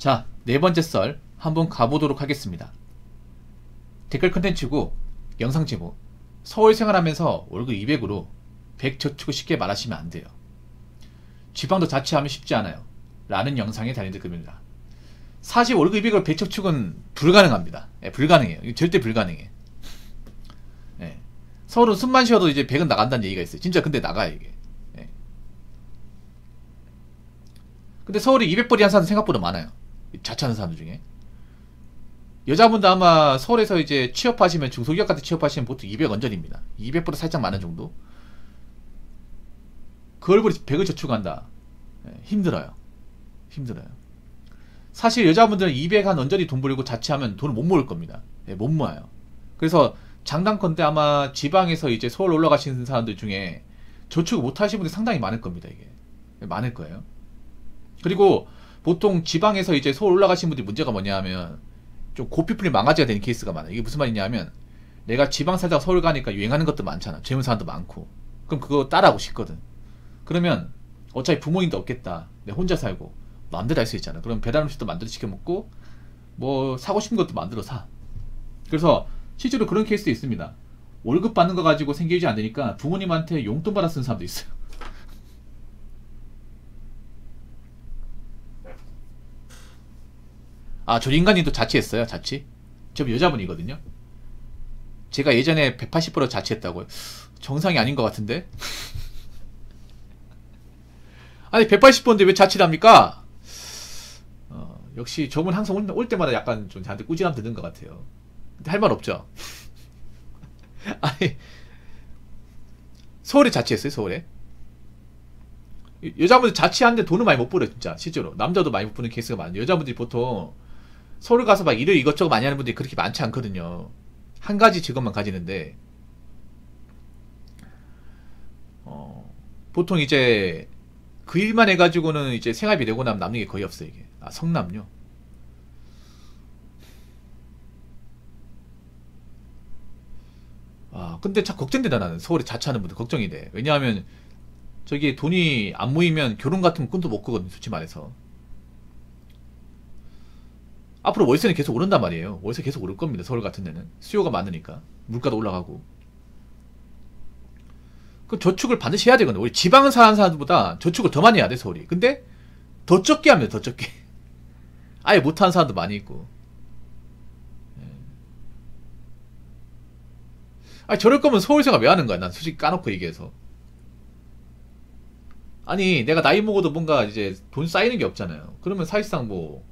자, 네 번째 썰 한번 가보도록 하겠습니다. 댓글 컨텐츠고 영상 제목, 서울 생활하면서 월급 200으로 100 저축을 쉽게 말하시면 안 돼요. 지방도 자취하면 쉽지 않아요 라는 영상에 달린 댓글입니다. 사실 월급 200으로 100 저축은 불가능합니다. 불가능해요. 절대 불가능해. 서울은 숨만 쉬어도 이제 100은 나간다는 얘기가 있어요. 진짜 근데 나가요 이게. 근데 서울에 200벌이 한 사람은 생각보다 많아요. 자취하는 사람들 중에. 여자분도 아마 서울에서 이제 취업하시면, 중소기업 같은 취업하시면 보통 200 언저리입니다. 200보다 살짝 많은 정도. 그걸 버리 100을 저축한다. 힘들어요. 힘들어요. 사실 여자분들은 200 한 언저리 돈 벌고 자취하면 돈을 못 모을 겁니다. 못 모아요. 그래서 장담컨대 아마 지방에서 이제 서울 올라가시는 사람들 중에 저축을 못 하시는 분들이 상당히 많을 겁니다. 이게 많을 거예요. 그리고 보통 지방에서 이제 서울 올라가시는 분들이 문제가 뭐냐 하면 좀 고피플이 망가지가 되는 케이스가 많아요. 이게 무슨 말이냐 하면 내가 지방 살다가 서울 가니까 유행하는 것도 많잖아. 젊은 사람도 많고. 그럼 그거 따라하고 싶거든. 그러면 어차피 부모님도 없겠다. 내가 혼자 살고 마음대로 할 수 있잖아. 그럼 배달 음식도 만들어 시켜 먹고 뭐 사고 싶은 것도 만들어 사. 그래서 실제로 그런 케이스도 있습니다. 월급 받는 거 가지고 생계유지 안 되니까 부모님한테 용돈 받아 쓰는 사람도 있어요. 아, 저 인간님도 자취했어요. 자취. 저 여자분이거든요. 제가 예전에 180% 자취했다고요. 정상이 아닌 것 같은데. 아니 180%인데 왜 자취를 합니까? 역시 저분 항상 올 때마다 약간 좀 저한테 꾸지람 드는 것 같아요. 근데 할 말 없죠. 아니 서울에 자취했어요. 서울에. 여자분들 자취하는데 돈을 많이 못 벌어요. 진짜 실제로 남자도 많이 못 버는 케이스가 많아요. 여자분들이 보통 서울 가서 막 일을 이것저것 많이 하는 분들이 그렇게 많지 않거든요. 한 가지 직업만 가지는데 보통 이제 그 일만 해가지고는 이제 생활비 내고 나면 남는 게 거의 없어요. 이게. 아, 성남요. 아, 근데 참 걱정된다. 나는 서울에 자취하는 분들 걱정이 돼. 왜냐하면 저기 돈이 안 모이면 결혼 같은 건 꿈도 못 꾸거든. 솔직히 말해서. 앞으로 월세는 계속 오른단 말이에요. 월세 계속 오를 겁니다. 서울 같은 데는 수요가 많으니까. 물가도 올라가고. 그 저축을 반드시 해야 되거든요. 우리 지방은 사는 사람들보다 저축을 더 많이 해야 돼. 서울이. 근데 더 적게 합니다. 더 적게. 아예 못하는 사람도 많이 있고. 아니 저럴 거면 서울 생활 왜 하는 거야? 난 솔직히 까놓고 얘기해서. 아니 내가 나이 먹어도 뭔가 이제 돈 쌓이는 게 없잖아요. 그러면 사실상 뭐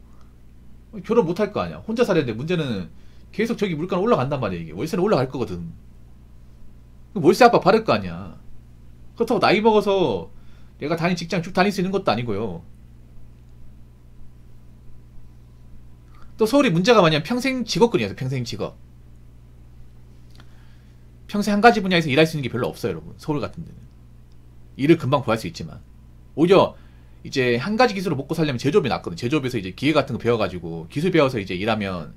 결혼 못 할 거 아니야. 혼자 살았는데 문제는 계속 저기 물가는 올라간단 말이야. 이게 월세는 올라갈 거거든. 월세 압박 받을 거 아니야. 그렇다고 나이 먹어서 내가 다닌 직장 쭉 다닐 수 있는 것도 아니고요. 또 서울이 문제가 뭐냐면 평생 직업군이어서 평생 직업. 평생 한 가지 분야에서 일할 수 있는 게 별로 없어요, 여러분. 서울 같은 데는. 일을 금방 구할 수 있지만. 오히려 이제 한 가지 기술을 먹고 살려면 제조업이 낫거든. 제조업에서 이제 기계 같은 거 배워가지고 기술 배워서 이제 일하면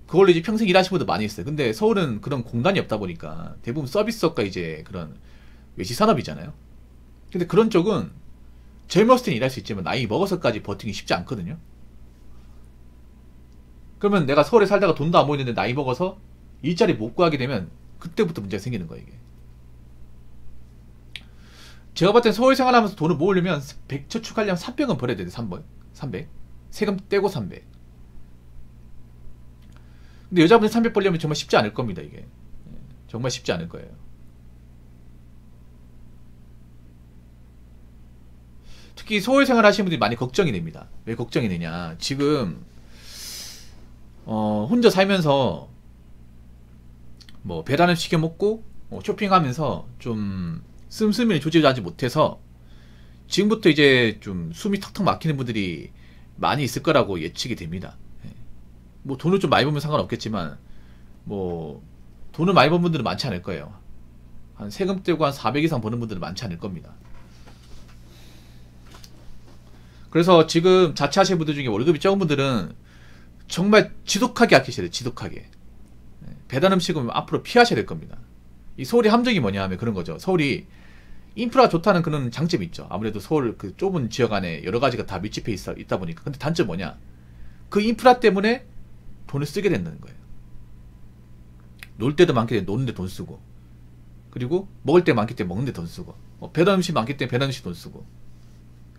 그걸로 이제 평생 일하시는 분들 많이 있어요. 근데 서울은 그런 공간이 없다 보니까 대부분 서비스업과 이제 그런 외식산업이잖아요. 근데 그런 쪽은 젊었을 땐 일할 수 있지만 나이 먹어서까지 버티기 쉽지 않거든요. 그러면 내가 서울에 살다가 돈도 안 모이는데 나이 먹어서 일자리 못 구하게 되면 그때부터 문제가 생기는 거예요, 이게. 제가 봤을 땐 서울 생활하면서 돈을 모으려면 100 저축하려면 300은 벌어야 돼요. 300. 세금 떼고 300. 근데 여자분들 300 벌려면 정말 쉽지 않을 겁니다, 이게. 정말 쉽지 않을 거예요. 특히 서울 생활 하시는 분들이 많이 걱정이 됩니다. 왜 걱정이 되냐. 지금 혼자 살면서 뭐 배달을 시켜 먹고 쇼핑하면서 좀 씀씀이를 조절하지 못해서 지금부터 이제 좀 숨이 턱턱 막히는 분들이 많이 있을 거라고 예측이 됩니다. 뭐 돈을 좀 많이 벌면 상관없겠지만 뭐 돈을 많이 버는 분들은 많지 않을 거예요. 한 세금 떼고 한 400 이상 버는 분들은 많지 않을 겁니다. 그래서 지금 자취하시는 분들 중에 월급이 적은 분들은 정말 지독하게 아끼셔야 돼요. 지독하게. 배달 음식은 앞으로 피하셔야 될 겁니다. 이 서울의 함정이 뭐냐 하면 그런 거죠. 서울이 인프라가 좋다는 그런 장점이 있죠. 아무래도 서울 그 좁은 지역 안에 여러 가지가 다 밀집해 있다 보니까. 근데 단점 뭐냐? 그 인프라 때문에 돈을 쓰게 된다는 거예요. 놀 때도 많기 때문에 노는데 돈 쓰고, 그리고 먹을 때 많기 때문에 먹는데 돈 쓰고, 배달 음식 많기 때문에 배달 음식 돈 쓰고,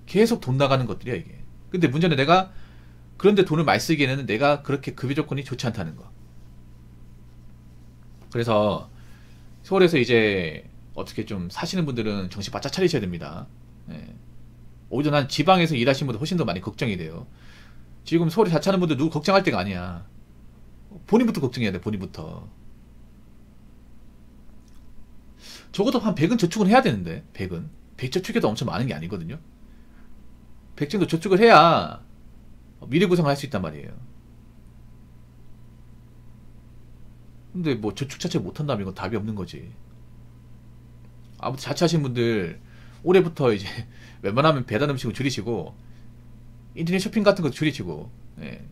계속 돈 나가는 것들이야 이게. 근데 문제는 내가 그런데 돈을 많이 쓰기에는 내가 그렇게 급여 조건이 좋지 않다는 거. 그래서 서울에서 이제 어떻게 좀 사시는 분들은 정신 바짝 차리셔야 됩니다. 예. 오히려 난 지방에서 일하시는 분들 훨씬 더 많이 걱정이 돼요. 지금 서울에 자취하는 분들 누구 걱정할 때가 아니야. 본인부터 걱정해야 돼, 본인부터. 적어도 한 100은 저축은 해야 되는데, 100은. 100 저축해도 엄청 많은 게 아니거든요. 100 정도 저축을 해야 미래 구성을 할 수 있단 말이에요. 근데 뭐 저축 자체 못한다면 이건 답이 없는 거지. 아무튼 자취하신 분들 올해부터 이제 웬만하면 배달 음식을 줄이시고 인터넷 쇼핑 같은 거 줄이시고, 예.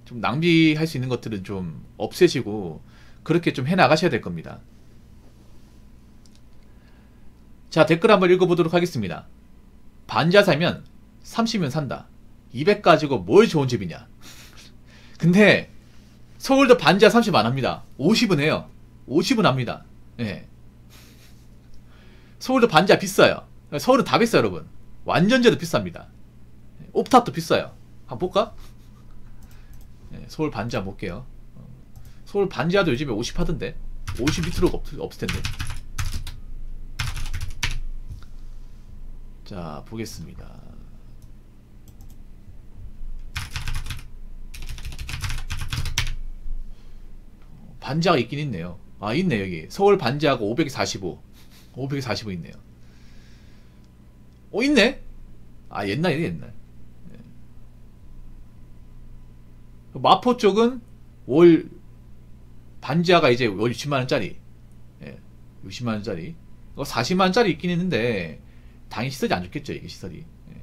좀 낭비할 수 있는 것들은 좀 없애시고 그렇게 좀 해나가셔야 될 겁니다. 자, 댓글 한번 읽어보도록 하겠습니다. 반지하 살면 30년 산다. 200 가지고 뭘 좋은 집이냐. 근데 서울도 반지하 30 안 합니다. 50은 해요. 50은 합니다. 예. 서울도 반지하 비싸요. 서울은 다 비싸요, 여러분. 완전제도 비쌉니다. 옵탑도 비싸요. 한번 볼까? 예, 서울 반지하 볼게요. 서울 반지하도 요즘에 50 하던데. 50 밑으로 없을 텐데. 자, 보겠습니다. 반지하가 있긴 있네요. 아, 있네, 여기. 서울 반지하가 545. 545 있네요. 있네? 아, 옛날이네, 옛날. 네. 마포 쪽은 월, 반지하가 이제 월 60만원짜리. 예, 60만원짜리. 40만원짜리 있긴 있는데, 당연히 시설이 안 좋겠죠, 이게 시설이. 예.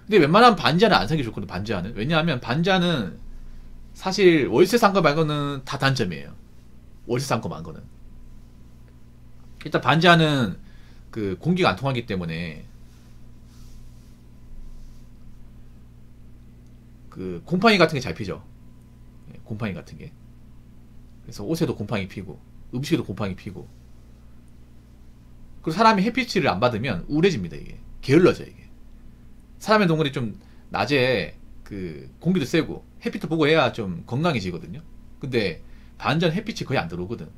근데 웬만하면 반지하는 안 사기 좋거든, 반지하는. 왜냐하면 반지하는 사실 월세 산 거 말고는 다 단점이에요. 월세 산 거 말고는. 일단 반지하는 그 공기가 안 통하기 때문에 그 곰팡이 같은 게 잘 피죠. 예, 곰팡이 같은 게. 그래서 옷에도 곰팡이 피고 음식에도 곰팡이 피고. 그리고 사람이 햇빛을 안 받으면 우울해집니다. 이게 게을러져 이게. 사람의 동물이 좀 낮에 그 공기도 쐬고 햇빛도 보고 해야 좀 건강해지거든요. 근데 반전 햇빛이 거의 안 들어오거든.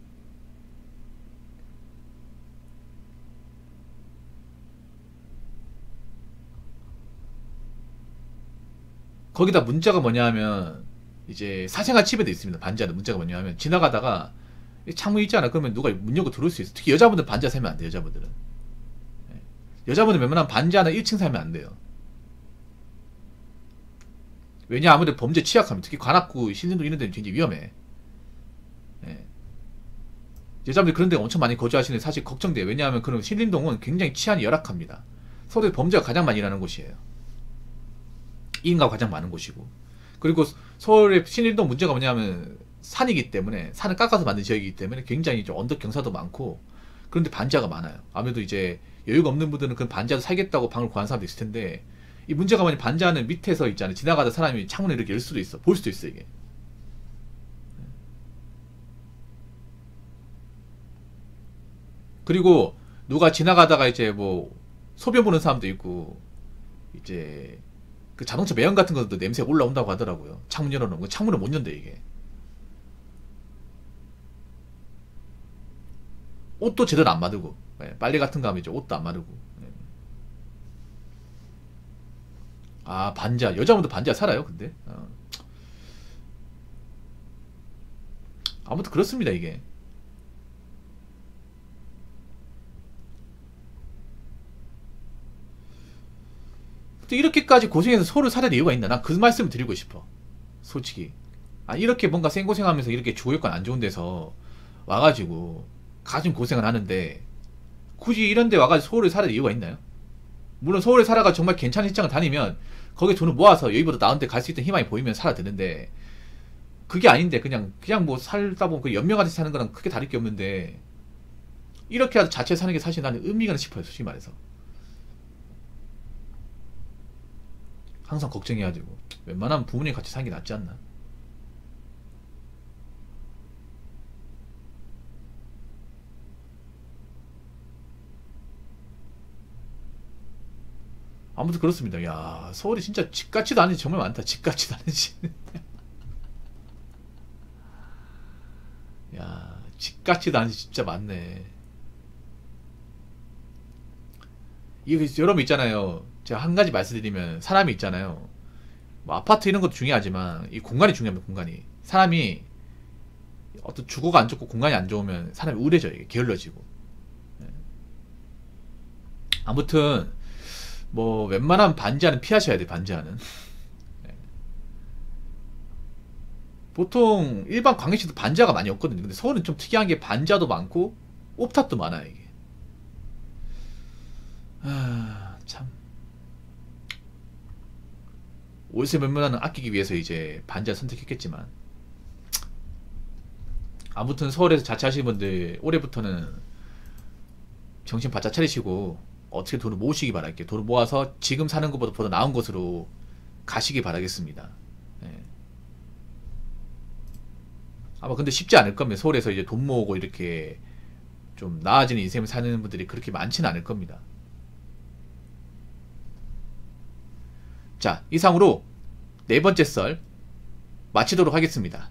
거기다 문제가 뭐냐면 이제 사생활 침해도 있습니다. 반지하는 문제가 뭐냐면 지나가다가 창문 있잖아. 그러면 누가 문 열고 들어올 수 있어. 특히 여자분들 반지하 살면 안 돼요. 여자분들은. 예. 여자분들 웬만하면 반지하나 1층 살면 안 돼요. 왜냐, 아무래도 범죄 취약하면 특히 관악구 신림동 이런 데는 굉장히 위험해. 예. 여자분들 그런 데 엄청 많이 거주하시는데 사실 걱정돼요. 왜냐하면 그런 신림동은 굉장히 치안이 열악합니다. 서울에 범죄가 가장 많이 일어나는 곳이에요. 인가가 가장 많은 곳이고. 그리고 서울의 신림동 문제가 뭐냐면 산이기 때문에, 산을 깎아서 만든 지역이기 때문에 굉장히 좀 언덕 경사도 많고, 그런데 반지하가 많아요. 아무래도 이제 여유가 없는 분들은 그 반지하도 살겠다고 방을 구하는 사람도 있을 텐데, 이 문제가 뭐냐, 반지하는 밑에서 있잖아요. 지나가다 사람이 창문을 이렇게 열 수도 있어. 볼 수도 있어, 이게. 그리고 누가 지나가다가 이제 뭐 소변 보는 사람도 있고, 이제 그 자동차 매연 같은 것도 냄새가 올라온다고 하더라고요. 창문 열어놓으면. 창문을 못 연대, 이게. 옷도 제대로 안 마르고, 예, 빨래 같은 거 하면 이제 옷도 안 마르고. 예. 아, 반지하. 여자분도 반지하 살아요, 근데? 아무튼 그렇습니다, 이게. 또 이렇게까지 고생해서 서울을 살아야 될 이유가 있나? 난 그 말씀을 드리고 싶어. 솔직히. 아, 이렇게 뭔가 생고생하면서 이렇게 주거요건 안 좋은 데서 와가지고 가진 고생을 하는데 굳이 이런 데 와가지고 서울에 살아야 될 이유가 있나요? 물론 서울에 살아가 정말 괜찮은 직장을 다니면 거기에 돈을 모아서 여기보다 나은 데 갈 수 있는 희망이 보이면 살아야 되는데, 그게 아닌데 그냥 뭐 살다 보면 그 연명하듯이 사는 거랑 크게 다를 게 없는데 이렇게라도 자체 사는 게 사실 나는 의미가 싶어요, 솔직히 말해서. 항상 걱정해가지고 웬만하면 부모님 같이 사는 게 낫지 않나. 아무튼 그렇습니다. 야, 서울이 진짜 집 같지도 않은 집 정말 많다. 집 같지도 않은 집. 야, 집 같지도 않은 집 진짜 많네. 이게 여러분 있잖아요. 제가 한 가지 말씀드리면, 사람이 있잖아요. 뭐 아파트 이런 것도 중요하지만 이 공간이 중요합니다. 공간이. 사람이 어떤 주거가 안 좋고 공간이 안 좋으면 사람이 우울해져요. 이게 게을러지고. 예. 아무튼 뭐 웬만하면 반지하는 피하셔야 돼. 반지하는. 예. 보통 일반 광역시도 반지하가 많이 없거든요. 근데 서울은 좀 특이한 게 반지하도 많고 옵탑도 많아요. 이게. 아, 참. 월세 몇몇 원은 아끼기 위해서 이제 반지하 선택했겠지만, 아무튼 서울에서 자취하시는 분들 올해부터는 정신 바짝 차리시고 어떻게 돈을 모으시기 바랄게요. 돈을 모아서 지금 사는 것보다 더 나은 곳으로 가시기 바라겠습니다. 예. 아마 근데 쉽지 않을 겁니다. 서울에서 이제 돈 모으고 이렇게 좀 나아지는 인생을 사는 분들이 그렇게 많지는 않을 겁니다. 자, 이상으로 네 번째 썰 마치도록 하겠습니다.